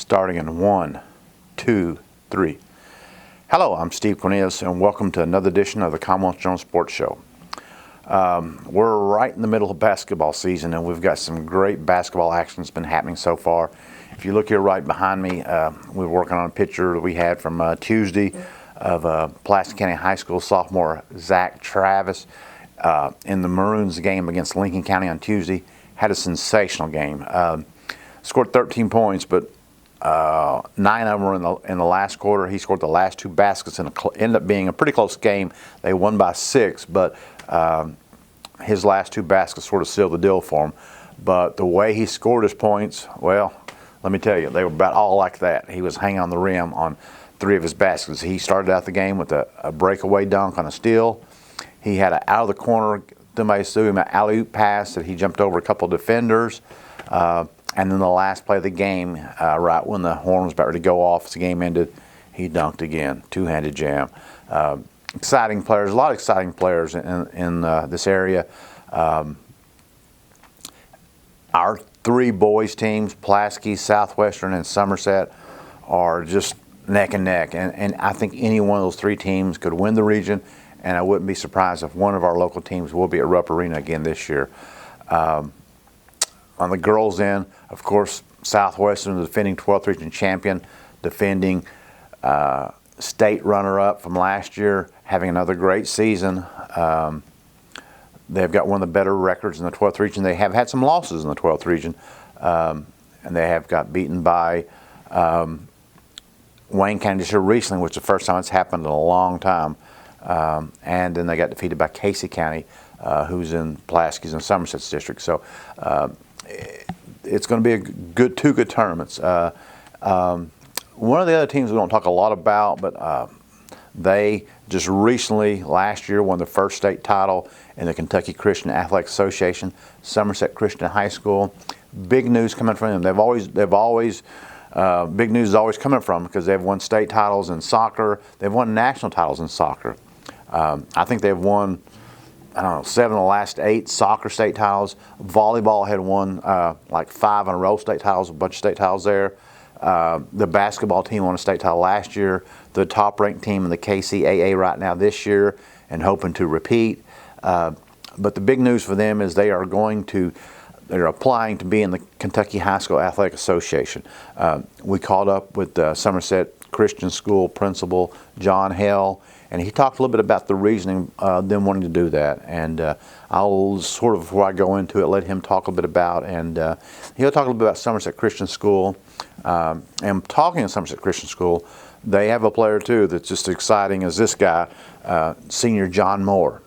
starting in 1, 2, 3. Hello, I'm Steve Cornelius, and welcome to another edition of the Commonwealth Journal Sports Show. We're right in the middle of basketball season, and we've got some great basketball action that's been happening so far. If you look here right behind me, we're working on a picture that we had from Tuesday of Pulaski County High School sophomore Zach Travis in the Maroons game against Lincoln County on Tuesday. Had a sensational game. Scored 13 points, but 9 of them were in the last quarter. He scored the last 2 baskets, and ended up being a pretty close game. They won by 6, but his last 2 baskets sort of sealed the deal for him. But the way he scored his points, well, let me tell you, they were about all like that. He was hanging on the rim on 3 of his baskets. He started out the game with a breakaway dunk on a steal. He had an out of the corner, somebody threw him an alley-oop pass that he jumped over a couple of defenders. And then the last play of the game, right when the horn was about ready to go off as the game ended, he dunked again, two-handed jam. Exciting players, a lot of exciting players in this area. Our 3 boys teams, Pulaski, Southwestern, and Somerset, are just neck and neck. And I think any one of those 3 teams could win the region, and I wouldn't be surprised if one of our local teams will be at Rupp Arena again this year. On the girls' end, of course, Southwestern, the defending 12th region champion, defending state runner-up from last year, having another great season. They've got one of the better records in the 12th region. They have had some losses in the 12th region, and they have got beaten by Wayne County just here recently, which is the first time it's happened in a long time. And then they got defeated by Casey County, who's in Pulaski's and Somerset's district. So it's going to be two good tournaments. One of the other teams we don't talk a lot about, but they just recently, last year, won the first state title in the Kentucky Christian Athletic Association, Somerset Christian High School. Big news coming from them. They've always big news is always coming from because they've won state titles in soccer. They've won national titles in soccer. I think they've won, 7 of the last 8 soccer state titles. Volleyball had won like 5 in a row state titles, a bunch of state titles there. The basketball team won a state title last year. The top-ranked team in the KCAA right now this year, and hoping to repeat. But the big news for them is they're applying to be in the Kentucky High School Athletic Association. We caught up with the Somerset Christian School principal, John Hell, and he talked a little bit about the reasoning them wanting to do that. And I'll sort of, before I go into it, let him talk a bit about, and he'll talk a little bit about Somerset Christian School. And talking to Somerset Christian School, they have a player too that's just exciting as this guy, senior John Moore.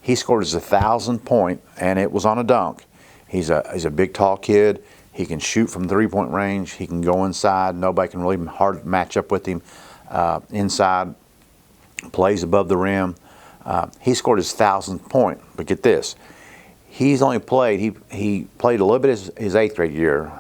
He scored his 1,000th point, and it was on a dunk. He's a big, tall kid. He can shoot from 3-point range. He can go inside. Nobody can really hard match up with him inside. Plays above the rim. He scored his 1,000th point. But get this, he's only played. He played a little bit his 8th grade year.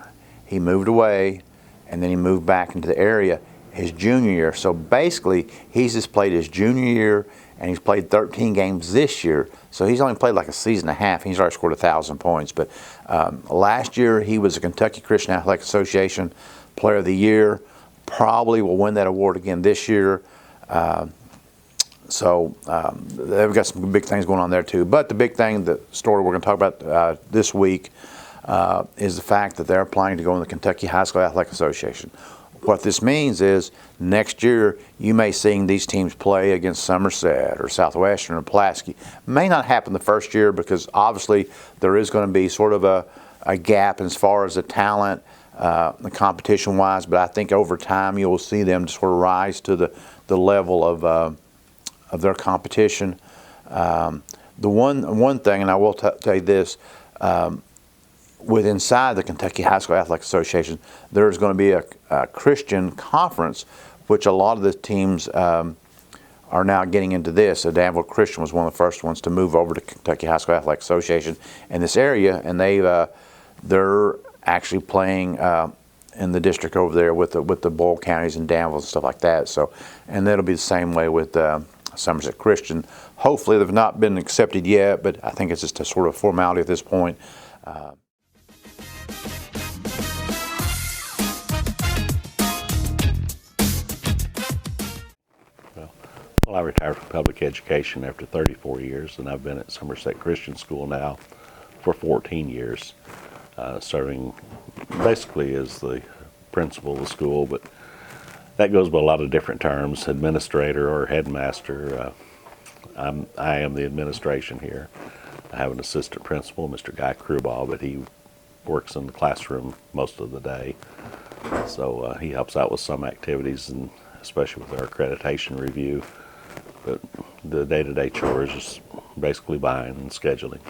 He moved away, and then he moved back into the area his junior year. So basically, he's just played his junior year, and he's played 13 games this year. So he's only played like a season and a half, and he's already scored 1,000 points. But last year, he was a Kentucky Christian Athletic Association Player of the Year. Probably will win that award again this year. So they've got some big things going on there too. But the big thing, the story we're going to talk about this week is the fact that they're applying to go in the Kentucky High School Athletic Association. What this means is next year you may see these teams play against Somerset or Southwestern or Pulaski. May not happen the first year because obviously there is going to be sort of a gap as far as the talent, the competition-wise. But I think over time you will see them sort of rise to the level of their competition. The one thing, and I will tell you this. Inside the Kentucky High School Athletic Association, there's going to be a Christian conference, which a lot of the teams are now getting into this. So Danville Christian was one of the first ones to move over to Kentucky High School Athletic Association in this area, and they're actually playing in the district over there with the Boyle counties and Danville and stuff like that. So, and that'll be the same way with Somerset Christian. Hopefully, they've not been accepted yet, but I think it's just a sort of formality at this point. Well, I retired from public education after 34 years, and I've been at Somerset Christian School now for 14 years, serving basically as the principal of the school, but that goes by a lot of different terms, administrator or headmaster. I am the administration here. I have an assistant principal, Mr. Guy Krubal, but he works in the classroom most of the day. So he helps out with some activities, and especially with our accreditation review. But the day-to-day chores is basically buying and scheduling.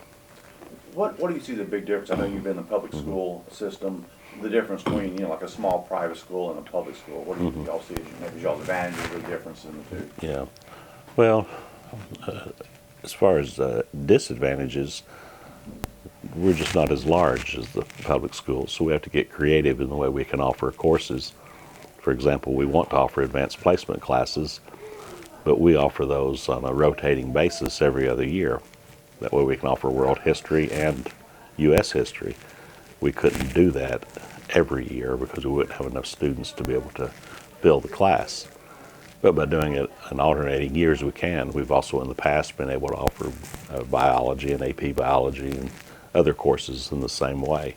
What do you see the big difference? I know you've been in the public school system. The difference between, like a small private school and a public school. What do y'all see as maybe y'all's advantages or difference in the two? Yeah. Well, as far as disadvantages, we're just not as large as the public schools, so we have to get creative in the way we can offer courses. For example, we want to offer advanced placement classes, but we offer those on a rotating basis every other year. That way we can offer world history and U.S. history. We couldn't do that every year because we wouldn't have enough students to be able to fill the class. But by doing it in alternating years, we can. We've also in the past been able to offer biology and AP biology and other courses in the same way.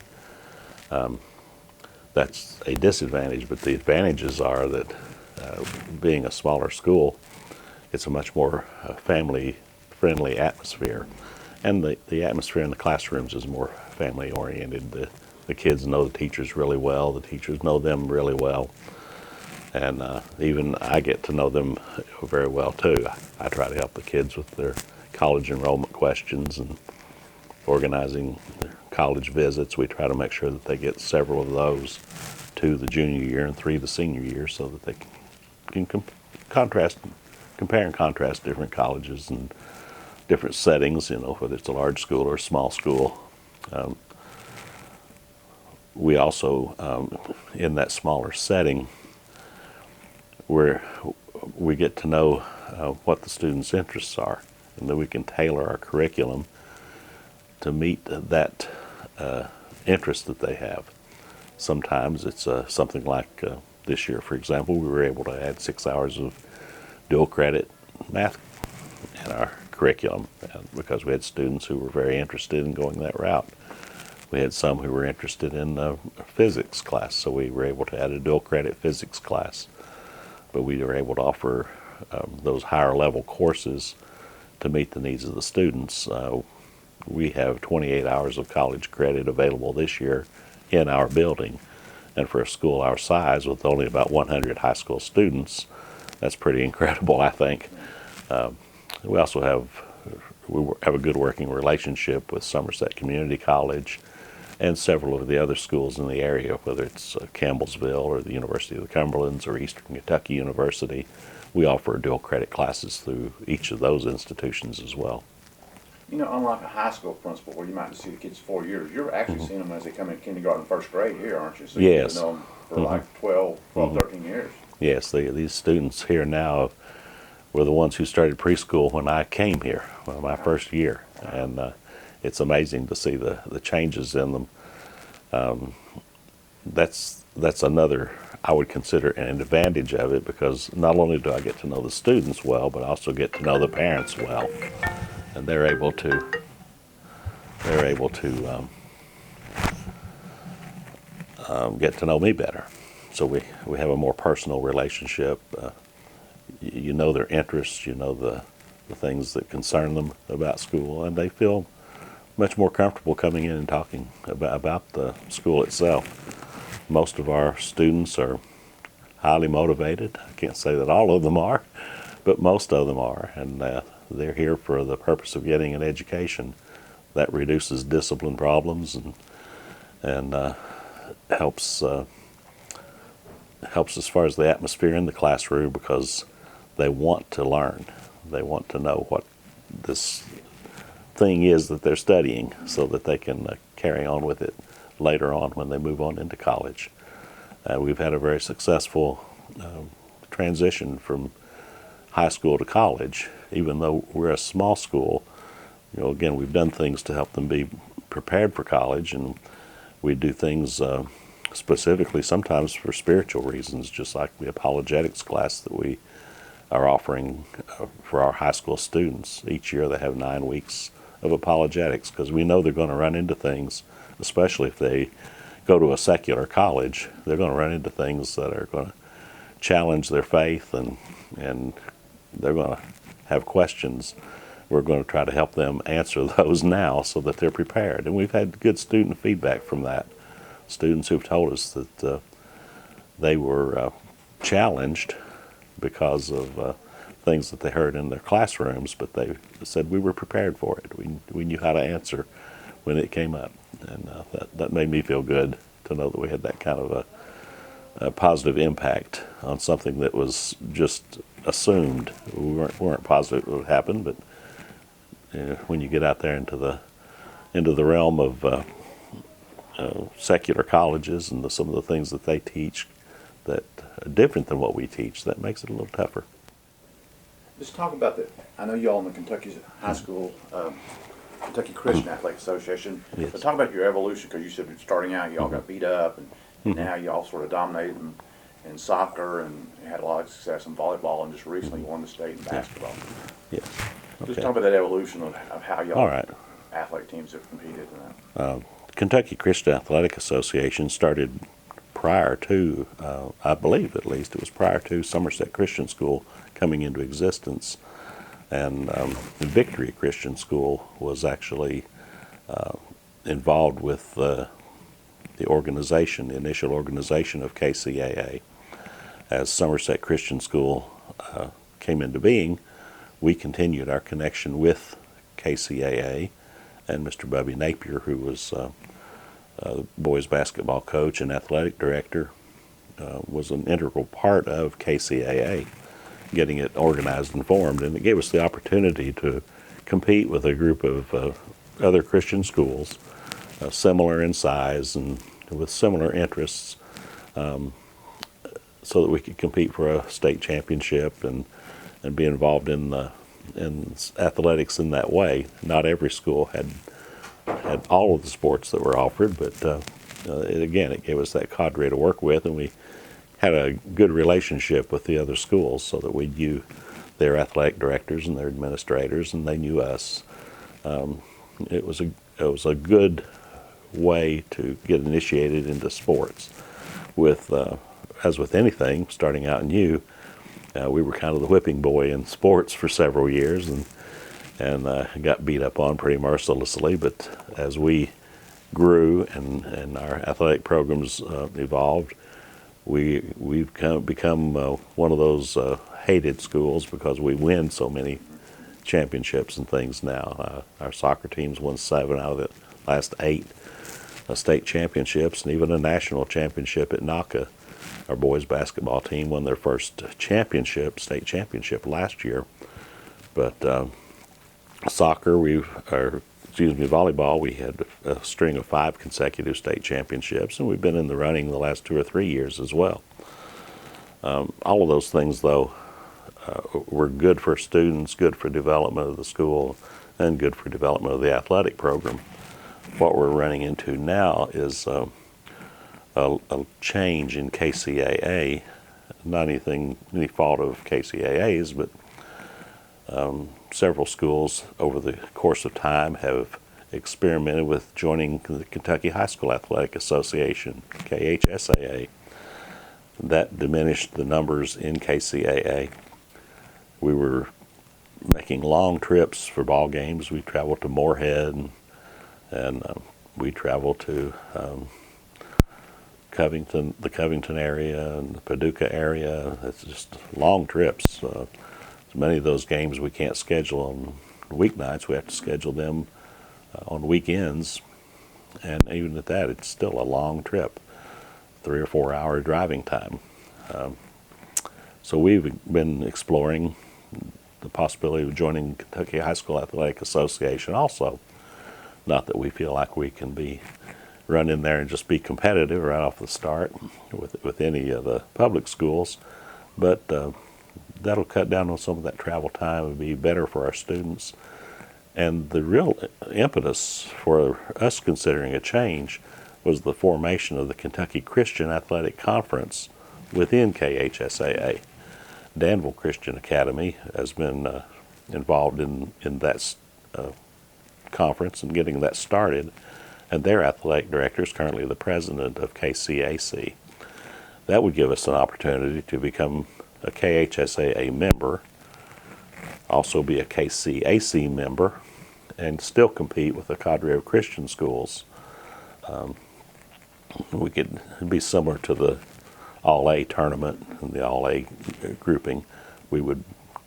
That's a disadvantage, but the advantages are that being a smaller school, it's a much more family-friendly atmosphere. And the atmosphere in the classrooms is more family-oriented. The kids know the teachers really well. The teachers know them really well. And even I get to know them very well, too. I try to help the kids with their college enrollment questions and organizing their college visits. We try to make sure that they get several of those, 2 the junior year and 3 the senior year, so that they can compare and contrast different colleges and different settings, whether it's a large school or a small school. We also, in that smaller setting, where we get to know what the students' interests are, and then we can tailor our curriculum to meet that interest that they have. Sometimes it's something like this year, for example, we were able to add 6 hours of dual credit math in our curriculum because we had students who were very interested in going that route. We had some who were interested in physics class, so we were able to add a dual credit physics class. But we were able to offer those higher level courses to meet the needs of the students. We have 28 hours of college credit available this year in our building. And for a school our size with only about 100 high school students, that's pretty incredible, I think. We also have a good working relationship with Somerset Community College and several of the other schools in the area, whether it's Campbellsville or the University of the Cumberlands or Eastern Kentucky University. We offer dual credit classes through each of those institutions as well. Unlike a high school principal where you might see the kids 4 years, you're actually seeing them as they come in kindergarten, first grade here, aren't you? So yes. You've known them for like 12, 13 years. Yes, these students here now were the ones who started preschool when I came here, my first year. And it's amazing to see the changes in them. That's another, I would consider, an advantage of it, because not only do I get to know the students well, but I also get to know the parents well. And they're able to get to know me better. So we have a more personal relationship. You know their interests, you know the things that concern them about school, and they feel much more comfortable coming in and talking about the school itself. Most of our students are highly motivated. I can't say that all of them are, but most of them are, and they're here for the purpose of getting an education. That reduces discipline problems and helps as far as the atmosphere in the classroom, because they want to learn. They want to know what this thing is that they're studying so that they can carry on with it later on when they move on into college. We've had a very successful transition from high school to college, even though we're a small school. Again, we've done things to help them be prepared for college, and we do things specifically sometimes for spiritual reasons, just like the apologetics class that we are offering for our high school students. Each year they have 9 weeks of apologetics, because we know they're going to run into things, especially if they go to a secular college. They're going to run into things that are going to challenge their faith, and they're going to have questions. We're going to try to help them answer those now so that they're prepared. And we've had good student feedback from that. Students who've told us that they were challenged because of things that they heard in their classrooms, but they said we were prepared for it. We knew how to answer when it came up. And that made me feel good to know that we had that kind of a positive impact on something that was just assumed. We weren't positive it would happen, but when you get out there into the realm of secular colleges and some of the things that they teach that are different than what we teach, that makes it a little tougher. Just talk about I know y'all in the Kentucky High School, Kentucky Christian Athletic Association. Yes. But talk about your evolution, because you said starting out y'all got beat up, and now y'all sort of dominated in soccer and had a lot of success in volleyball, and just recently won the state in basketball. Yes. Okay. Just talk about that evolution of how y'all All right. athletic teams have competed in that. Kentucky Christian Athletic Association started prior to, I believe at least, it was prior to Somerset Christian School coming into existence. And Victory Christian School was actually involved with the organization, the initial organization of KCAA. As Somerset Christian School came into being, we continued our connection with KCAA, and Mr. Bubby Napier, who was the boys basketball coach and athletic director, was an integral part of KCAA, getting it organized and formed, and it gave us the opportunity to compete with a group of other Christian schools, similar in size and with similar interests, so that we could compete for a state championship and be involved in athletics in that way. Not every school had all of the sports that were offered, but it gave us that cadre to work with, and we had a good relationship with the other schools so that we knew their athletic directors and their administrators, and they knew us. It was a good way to get initiated into sports. As with anything, starting out new, we were kind of the whipping boy in sports for several years, and got beat up on pretty mercilessly. But as we grew and our athletic programs evolved, we've become one of those hated schools because we win so many championships and things now. Our soccer teams won 7 out of the last 8 state championships, and even a national championship at NACA. Our boys basketball team won their first state championship last year. But volleyball, we had a string of 5 consecutive state championships, and we've been in the running the last 2 or 3 years as well. All of those things, though, were good for students, good for development of the school, and good for development of the athletic program. What we're running into now is a change in KCAA. Not any fault of KCAA's, but several schools over the course of time have experimented with joining the Kentucky High School Athletic Association, KHSAA. That diminished the numbers in KCAA. We were making long trips for ball games. We traveled to Moorhead, and we traveled to Covington, the Covington area and the Paducah area. It's just long trips. Many of those games we can't schedule on weeknights. We have to schedule them on weekends, and even at that, it's still a long trip, 3 or 4 hour driving time. So we've been exploring the possibility of joining Kentucky High School Athletic Association also. Not that we feel like we can run in there and just be competitive right off the start with any of the public schools, but that'll cut down on some of that travel time and be better for our students. And the real impetus for us considering a change was the formation of the Kentucky Christian Athletic Conference within KHSAA. Danville Christian Academy has been involved in that conference and getting that started, and their athletic director is currently the president of KCAC. That would give us an opportunity to become a KHSAA member, also be a KCAC member, and still compete with a cadre of Christian schools. We could be similar to the All-A tournament and the All-A grouping. We would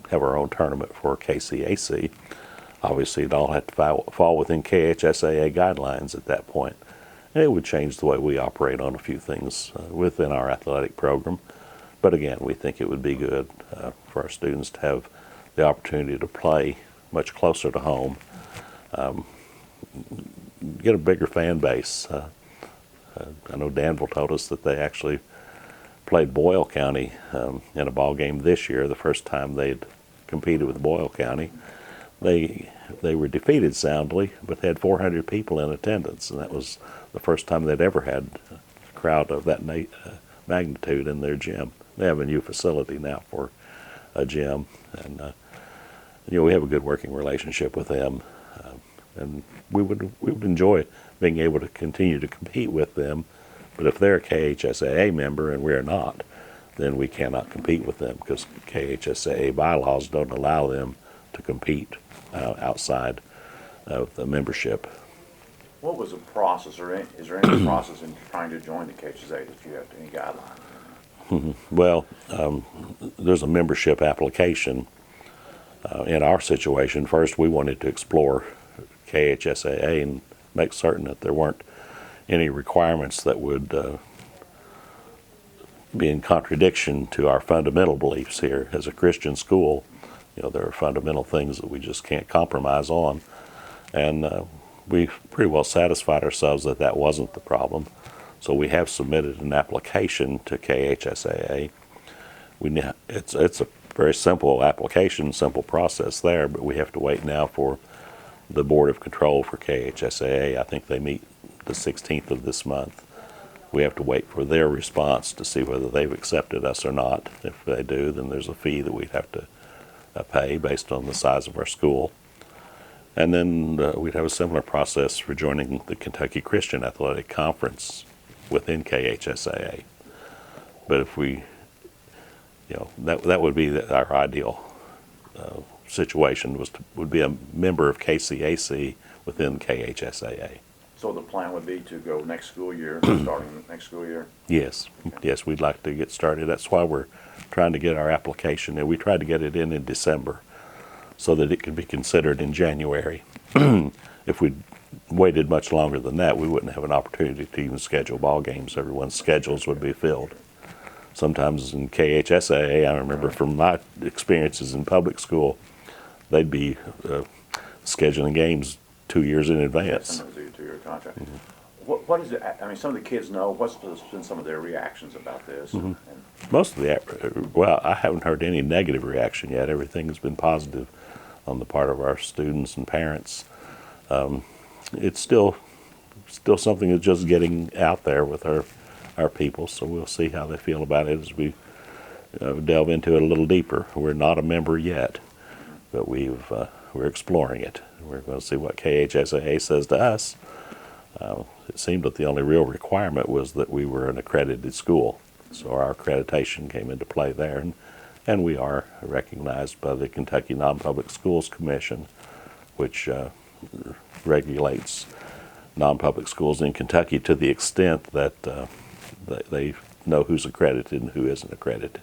have our own tournament for KCAC. Obviously, it all had to fall within KHSAA guidelines at that point. And it would change the way we operate on a few things within our athletic program. But again, we think it would be good for our students to have the opportunity to play much closer to home, get a bigger fan base. I know Danville told us that they actually played Boyle County in a ball game this year, the first time they'd competed with Boyle County. They were defeated soundly, but had 400 people in attendance, and that was the first time they'd ever had a crowd of that magnitude in their gym. They have a new facility now for a gym, and we have a good working relationship with them, and we would enjoy being able to continue to compete with them. But if they're a KHSAA member and we're not, then we cannot compete with them because KHSAA bylaws don't allow them to compete outside of the membership. What was the process, or is there any process in trying to join the KHSAA if you have any guidelines? Well, there's a membership application. In our situation, first we wanted to explore KHSAA and make certain that there weren't any requirements that would be in contradiction to our fundamental beliefs here. As a Christian school, there are fundamental things that we just can't compromise on. And we pretty well satisfied ourselves that that wasn't the problem. So we have submitted an application to KHSAA. It's a very simple application, simple process there, but we have to wait now for the Board of Control for KHSAA. I think they meet the 16th of this month. We have to wait for their response to see whether they've accepted us or not. If they do, then there's a fee that we'd have to pay based on the size of our school. And then we'd have a similar process for joining the Kentucky Christian Athletic Conference within KHSAA. But if we, that would be our ideal situation, would be a member of KCAC within KHSAA. So the plan would be to go next school year, starting next school year? Yes, we'd like to get started. That's why we're trying to get our application in. We tried to get it in December so that it could be considered in January. If we'd waited much longer than that, we wouldn't have an opportunity to even schedule ball games. Everyone's schedules would be filled. Sometimes in KHSAA, I remember from my experiences in public school, they'd be scheduling games 2 years in advance. Sometimes a 2-year contract. Mm-hmm. What is it? I mean, some of the kids know. What's been some of their reactions about this? Mm-hmm. Most of I haven't heard any negative reaction yet. Everything has been positive on the part of our students and parents. It's still something that's just getting out there with our people, so we'll see how they feel about it as we delve into it a little deeper. We're not a member yet, but we're exploring it. We're going to see what KHSAA says to us. It seemed that the only real requirement was that we were an accredited school, so our accreditation came into play there, and we are recognized by the Kentucky Non-Public Schools Commission, which regulates non-public schools in Kentucky to the extent that they know who's accredited and who isn't accredited.